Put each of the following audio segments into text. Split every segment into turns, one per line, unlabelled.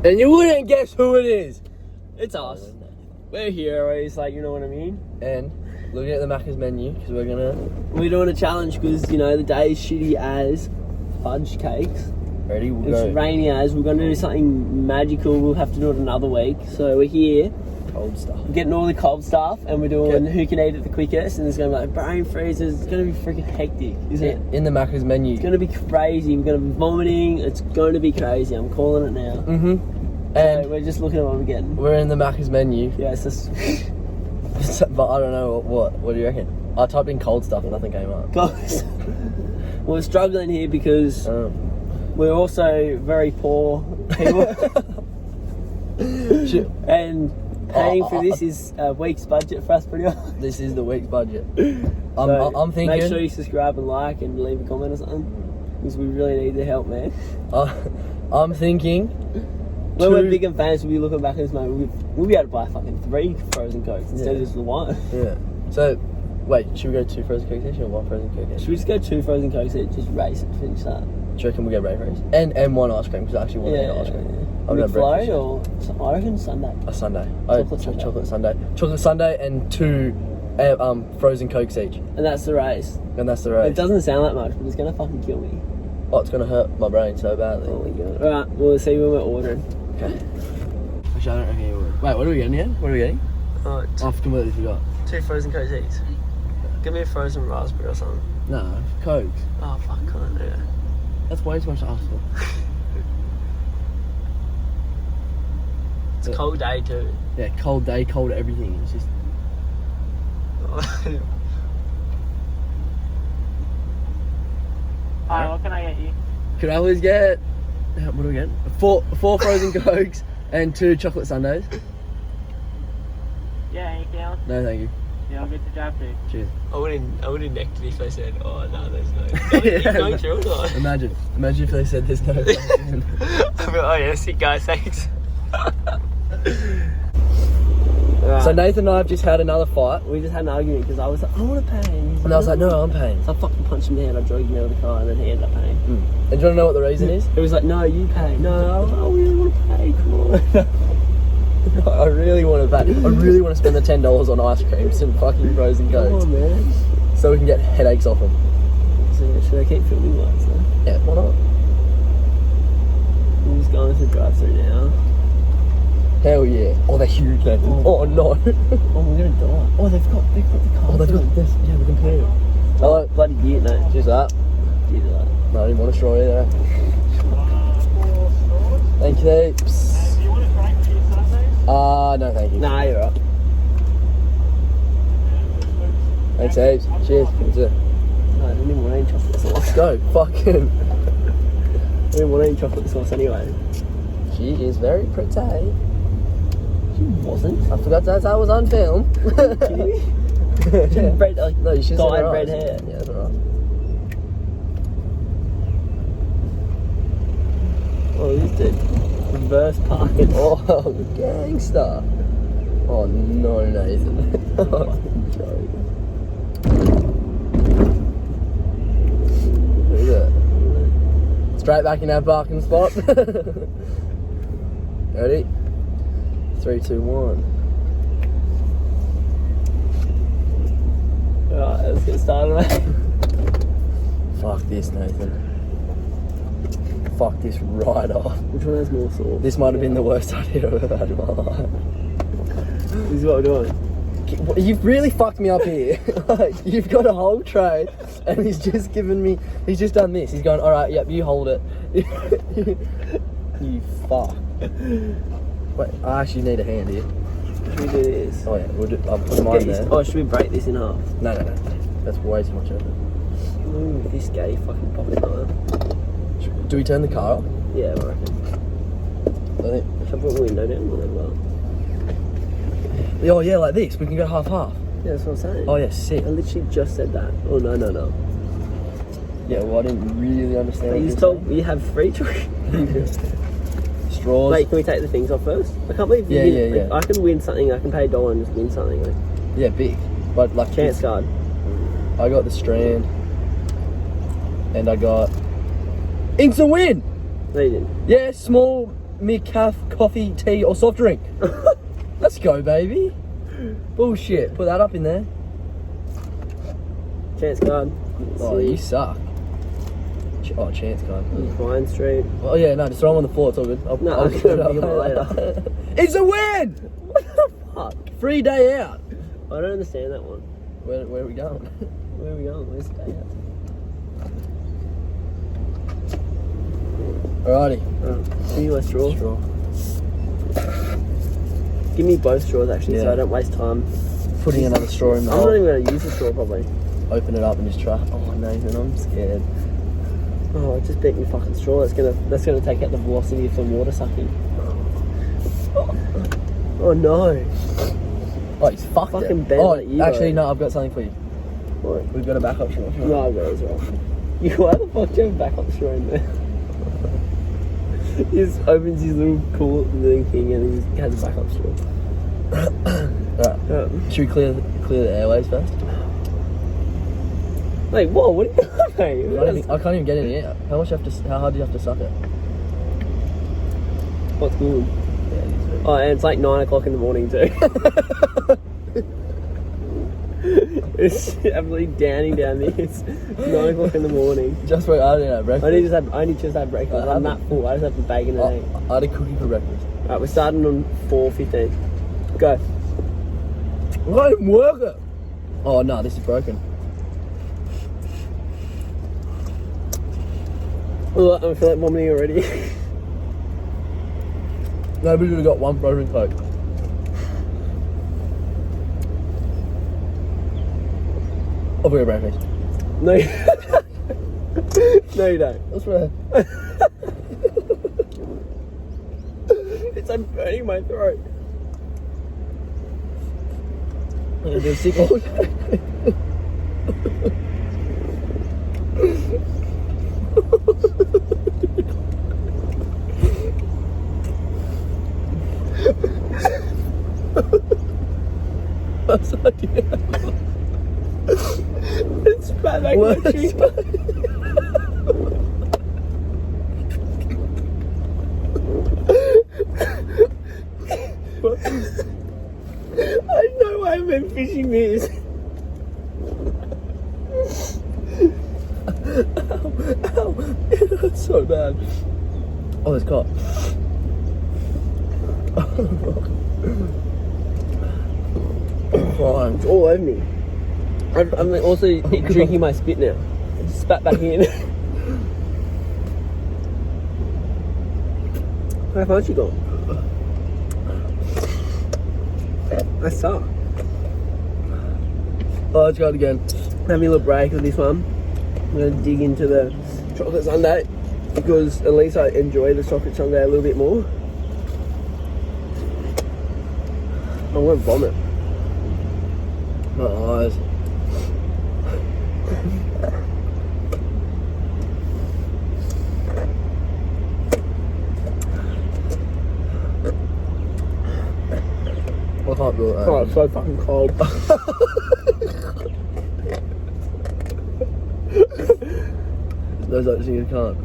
And you wouldn't guess who it is.
It's us. We're heroes, like, you know what I mean?
And looking at the Macca's menu, because we're
doing a challenge because, you know, the day is shitty as fudge cakes.
Ready?
It's rainy as. We're going to do something magical. We'll have to do it another week. So we're here.
Cold stuff.
We're getting all the cold stuff and we're doing who can eat it the quickest. And there's going to be like brain freezers. It's going to be freaking hectic, isn't it?
In the Macca's menu.
It's going to be crazy. We're going to be vomiting. It's going to be crazy. I'm calling it now.
Mm-hmm. And
so we're just looking at what we're getting.
We're in the Macca's menu.
Yeah, it's just...
But I don't know what do you reckon? I typed in cold stuff and nothing came up.
We're struggling here because we're also very poor people. And paying for this is a week's budget for us pretty much.
This is the week's budget.
I'm
thinking...
Make sure you subscribe and like and leave a comment or something. Because we really need the help, man.
I'm thinking...
When we're big and famous, we'll be looking back at this moment. We'll be able to buy fucking 3 frozen cokes instead of just the 1.
Yeah. So, wait, should we go 2 frozen cokes each or 1 frozen coke each?
Should we just go 2 frozen cokes each, just race and finish that?
Do you reckon we'll get race? And 1 ice cream, because I actually want to eat ice cream.
Yeah. McFlurry or I reckon Sunday.
A Sunday.
Chocolate Sunday.
Chocolate Sunday and 2 frozen cokes each.
And that's the race.
It
doesn't sound that much, but it's going to fucking kill me.
Oh, it's going to hurt my brain so badly.
Oh my god. Alright, we'll see when we're ordering.
Okay. Actually, I don't reckon you would. Wait, what are we getting again? What are we getting? I've completely forgot.
2 frozen cokes each. Give me a frozen raspberry or something.
No, Coke.
Oh fuck, can't do it.
That's way too much to ask for.
It's a cold day too.
Yeah, cold day, cold everything. It's just...
Hi, what can I get you?
Could I always get... What do we get? 4 frozen Cokes and 2 chocolate sundaes.
Yeah, anything else?
No, thank you.
Yeah, I'll get the drive-thru.
Cheers.
I wouldn't necked it if they said, oh no, there's no. Going through or not?
Imagine if they said there's no.
I'd be like, oh yeah, sick guys, thanks.
So Nathan and I have just had another fight.
We just had an argument because I was like, I want to pay.
And I was like, no, I'm paying.
So I fucking punched him down, I dragged him out of the car, and then he ended up paying.
And do you want to know what the reason is?
It was like, no, you pay. No, I really want to pay, come on.
I really want to pay. I really want to spend the $10 on ice creams and fucking frozen Cokes.
Come on, man.
So we can get headaches off them.
So should I keep filming lights though?
Yeah, why not?
I'm just going to the drive-thru now.
Hell yeah. Oh, they're huge, Nathan. Oh no.
Oh, we're gonna die. Oh, they've got the car.
Oh, they've got this. Yeah, we can play it.
Oh, bloody gear, no.
Just that.
Gear that.
No, I didn't want a straw either. Thank you, heaps.
Do you want a frank for your Sundays?
No, thank you.
Nah, you're right.
Thanks, heaps. Cheers. That's it.
No, I didn't even want any chocolate sauce.
Let's go. Fucking.
I didn't want any chocolate sauce anyway.
She is very pretty.
She wasn't.
I forgot that was on film.
Kidding me? She had red, like,
no, you should
dyed
have
red hair.
Yeah, that's alright.
Oh, this dude. Reverse parking.
Oh, gangster. Oh no, Nathan. Joke. Look at that. Straight back in our parking spot. Ready? 3, 2, 1.
Alright, let's get started, mate.
Fuck this, Nathan. Fuck this right off.
Which one has more sauce?
This might have been the worst idea I've ever had in my life.
This is what we're doing.
You've really fucked me up here. Like, you've got a whole tray and he's just done this. He's going, alright, yep, you hold it. You fuck. Wait, I actually need a hand here.
Should we do this?
Oh yeah, I'll put mine there.
Oh, should we break this in half?
No. That's way too much effort.
Ooh, this gay fucking pocket knife.
Do we turn the car off?
Yeah, I reckon.
I think.
Should I put the window down or well?
Oh yeah, like this. We can go half-half.
Yeah, that's what I'm saying.
Oh yeah, sick.
I literally just said that. Oh, no.
Yeah, well I didn't really understand what
You
you
told me you have free choice.
Straws.
Wait, can we take the things off first? I can't believe you win.
Yeah.
I can win something, I can pay $1 and just win something. Like.
Yeah, big. But like
Chance card.
I got the strand. And I got instant win!
No, you didn't.
Yeah, small me calf, coffee, tea, or soft drink. Let's go, baby. Bullshit. Put that up in there.
Chance card.
Oh, you suck. Oh, chance card.
Vine Street.
Oh yeah, no, just throw them on the floor. It's all good. I'll
I'm
put it
gonna
up
pick 'em up later.
It's a win.
What the fuck?
Free day out.
I don't understand that one.
Where are we going?
Where are we going? Where's the day out?
Alrighty.
Give me my straw.
Straw.
Give me both straws actually, so
Yeah.
I don't waste time.
Putting another straw in the
I'm
hole.
not even going to use the straw probably.
Open it up and just try. Oh, Nathan, I'm scared.
Oh, I just bit my fucking straw. That's gonna take out the velocity of the water sucking. Oh no!
Oh, he's fucked
Fucking
it.
bent
Oh,
like you,
actually,
bro.
no, I've got something for you.
What?
We've got a backup straw.
No, I've got it as well. Why the fuck do you have a backup straw in there? He just opens his little cool little thing and he just has a backup straw.
Alright. Should we clear the airways first?
Like, whoa, what are you doing, mate?
I can't even get in here. How hard do you have to suck it?
What's good?
Yeah, it is very
Oh, and it's like 9 o'clock in the morning too. It's absolutely downing down there. It's 9 o'clock in the morning.
Just wait, I didn't have breakfast.
I only just had breakfast. I'm that full. I just have the bacon and egg.
I had a cookie for breakfast.
Alright, we're starting on 4:15. Go.
I can't even work it. Oh no, this is broken.
Oh, I feel like vomiting already.
Nobody would have got one frozen Coke. I'll be breakfast.
No. No, you don't.
That's right.
It's like burning my throat.
I'm gonna do a sick one. That's not
It's bad like my cheek. I know why I've been fishing this.
Ow, it hurts so bad. Oh, there's caught. I'm crying.
It's all over me. I'm also drinking my spit now. I just spat back in. How far you gone? I suck.
Oh, let's go again.
Having a little break with this one. I'm going to dig into the chocolate sundae because at least I enjoy the chocolate sundae a little bit more. I'm going to vomit.
My eyes. I can't do it.
Oh, it's so fucking cold.
Those actually you can't.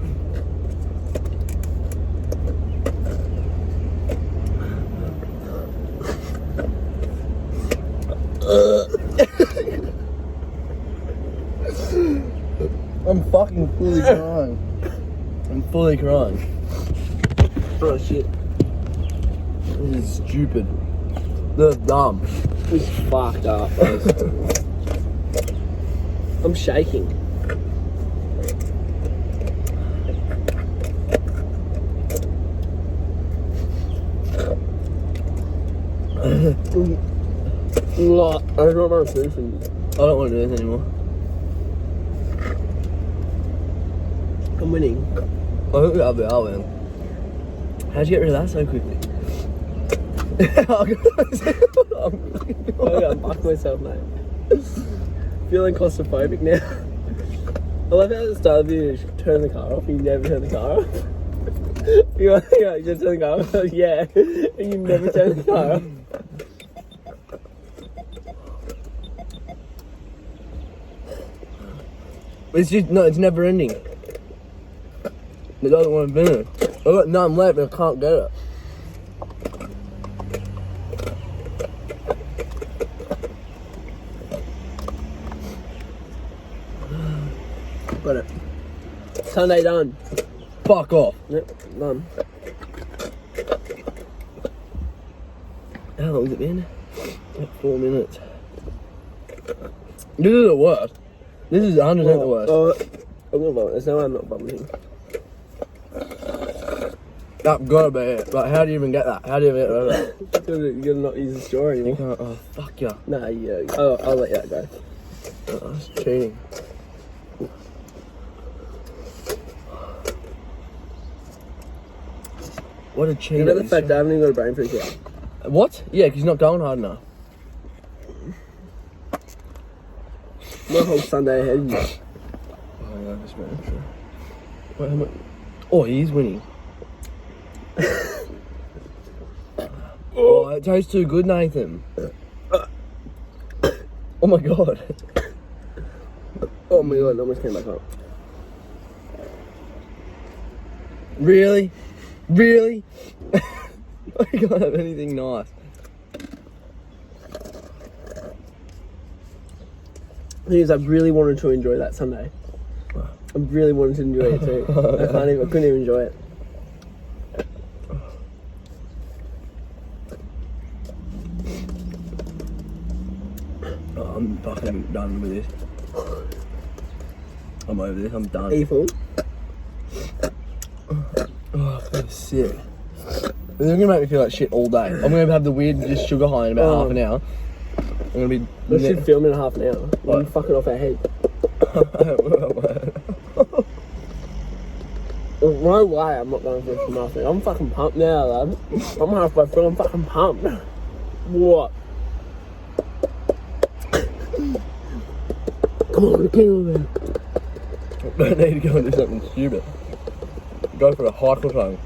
I'm fucking fully crying. I'm fully crying.
Oh shit.
This is stupid. This is dumb.
It's fucked up. I'm shaking. I don't want to food for you.
I don't want to do this anymore.
I'm winning.
I think we are man. How'd you get rid of that so quickly?
Oh yeah, I'm fucking myself, mate. Feeling claustrophobic now. I love how at the start of the video you turn the car off and you never turn the car off. You just turn the car off, yeah, and you never turn the car off.
It's just, no, it's never ending. It doesn't want to finish. I've got none left and I can't get it.
Got it. Sunday done.
Fuck off.
Yep, done.
How long's it been? Like 4 minutes. This is the worst. This is 100% the worst.
I'm gonna vomit. There's no way I'm not vomiting.
That gotta be it. Like, how do you even get that? How do you even get rid of that?
You're gonna not use the straw
You
anymore.
can't, oh, fuck ya.
Nah, yeah. I'll let that go.
Oh, that's cheating. What a cheat.
You know the fact I haven't even got a brain freak yet.
What? Yeah, because he's not going hard enough.
My whole Sunday ahead of you.
Oh, yeah, this man. Wait, how much? Oh, he's winning. Oh, it tastes too good, Nathan. Oh my god.
Oh my god, it almost came back up.
Really? Really? I can't have anything nice.
The thing is, I really wanted to enjoy that Sunday. I really wanted to enjoy it too. I couldn't even enjoy it.
Oh, I'm fucking done with this. I'm over this, I'm done.
Are you full?
Oh, I feel sick. They're gonna make me feel like shit all day. I'm gonna have the weird just sugar high in about half an hour. I'm gonna be.
We should film in half an hour. We're fucking off our head. There's no way I'm not going for it for nothing. I'm fucking pumped now, lad. I'm halfway through, I'm fucking pumped. What? Come on, get on there.
Don't need to go and do something stupid. Go for a hike or something.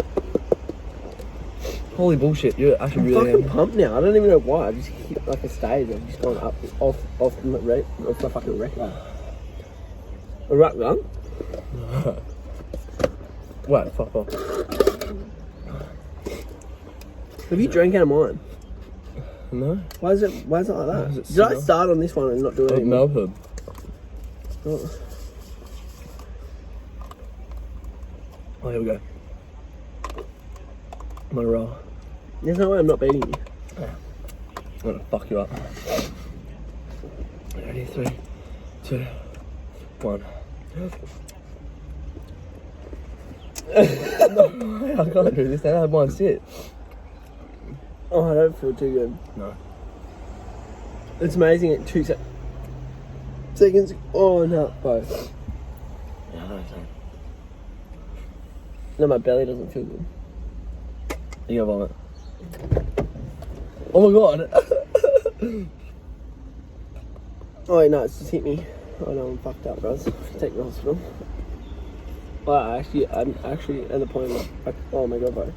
Holy bullshit, you're actually
I'm
really
fucking pumped now. I don't even know why. I just hit like a stage. I've just gone up off the fucking record. A rat gun?
Wait, fuck off.
Have you drank out of mine?
No?
Why is it like that?
Is it
Did I
smell?
start on this one and not do it
Like
anymore?
Melbourne.
Oh.
Oh, here we go. I'm gonna roll.
There's no way I'm not beating you.
I'm gonna fuck you up. Ready? 3, 2, 1. No, I can't do this. I have mine sit.
Oh, I don't feel too good.
No.
It's amazing at 2 seconds. Oh no, both.
Yeah, I don't know.
No, my belly doesn't feel good.
You gonna vomit? Oh my god!
Oh wait, no, it's just hit me. Oh no, I'm fucked up, bros. Take me to the hospital. Well, I'm actually at the point where, oh my god, bro.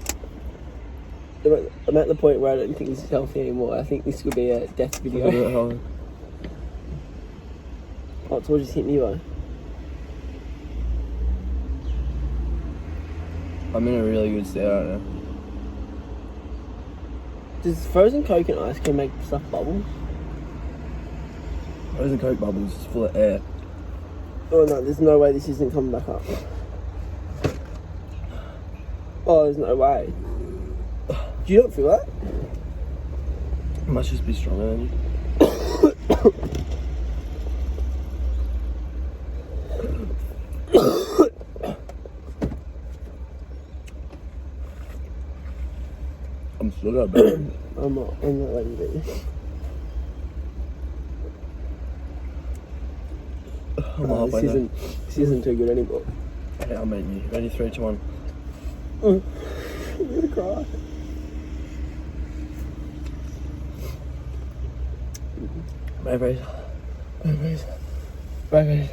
I'm at the point where I don't think this is healthy anymore. I think this could be a death video. Oh, it's all just hit me, bro.
I'm in a really good state right now.
Does frozen Coke and ice cream make stuff bubble?
Frozen Coke bubbles is full of air.
Oh no, there's no way this isn't coming back up. Oh, there's no way. Do you not feel that?
It must just be stronger than you. I'm still got a bit.
I'm not letting you do this.
I'm halfway there.
This isn't too good anymore.
Yeah, I'm eating you. Ready? 3, 2, 1.
I'm gonna cry.
Babies. Babies. Babies.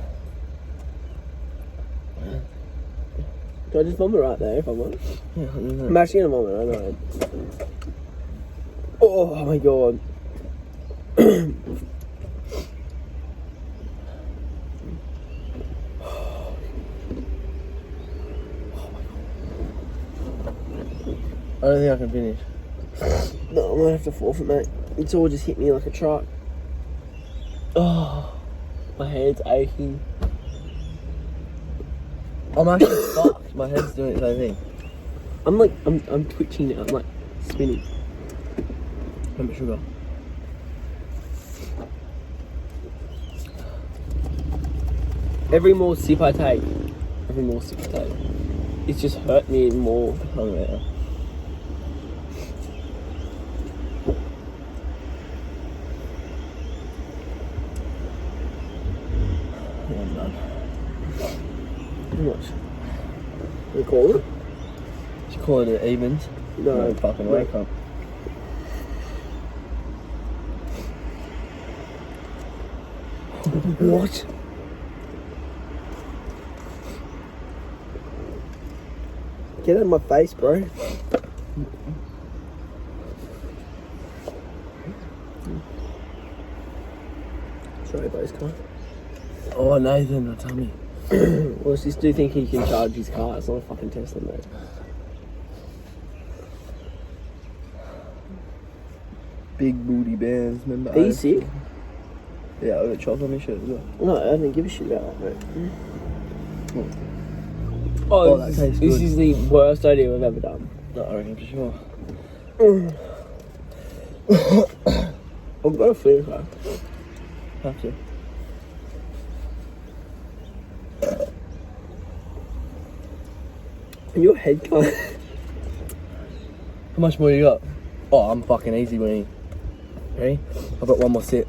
Do I just vomit right there if I want?
Yeah,
I'm actually gonna vomit, I know. Oh my god.
don't think I can finish.
No, I might have to forfeit, mate. It's all just hit me like a truck. Oh, my head's aching.
I'm actually fucked. My head's doing its own thing.
I'm twitching now. I'm like spinning.
How much sugar?
Every more sip I take, it's just hurt me more.
Oh, yeah. Yeah, I'm done.
How much? You call it?
Did you call it an evens?
No,
fucking
wait.
wake up.
What? Get out of my face, bro. Sorry, boys, come on.
Oh, Nathan, tell me.
Well, does this dude think he can charge his car? It's not a fucking Tesla, mate.
Big booty bands, remember?
Are you sick?
Yeah, I got chocolate on my shirt as well.
No, I don't give a shit about that, mate.
Oh,
this,
that tastes
this
good.
is the worst idea I've ever done.
No, I reckon for sure.
I've got a food car.
Have to.
And your head can't.
How much more you got? Oh, I'm fucking easy, Winnie. Ready? I've got one more sip.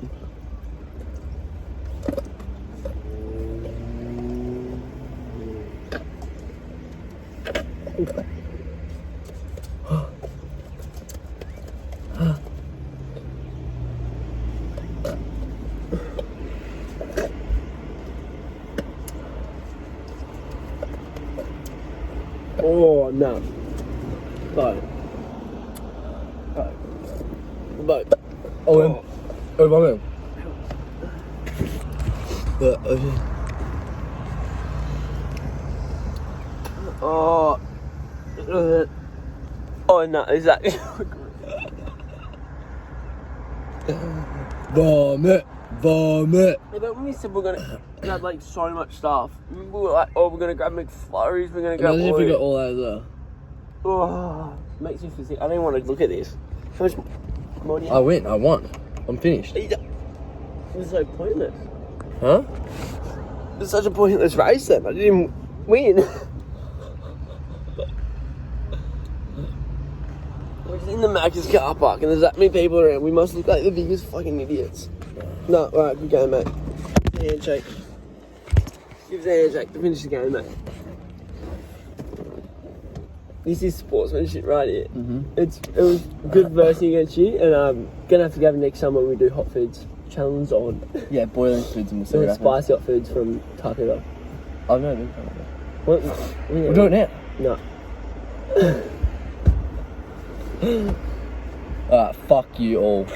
Oh, no. But.
Oh, one okay.
Oh. Oh, no, is that.
Vomit! Vomit!
Yeah, but when we said we're gonna grab like so much stuff, we were like, oh, we're gonna grab McFlurries, we're gonna grab.
Imagine if we got all that as well.
Oh, makes me feel sick. I don't even want to look at this. How much more do you
I win, I won. I'm finished.
It was so pointless.
Huh?
It was such a pointless race then. I didn't even win. We're just in the Macca's car park and there's that many people around. We must look like the biggest fucking idiots. No, alright, good game, mate. Handshake. Give us a handshake to finish the game, mate. This is sportsmanship right here. It was good versing against you, and I'm gonna have to go next summer when we do hot foods challenge on.
Yeah, boiling foods and we'll see
Some
what happens.
spicy hot foods from Taco Bell.
Oh, no, no.
What?
We'll do it now.
No.
Alright, fuck you all.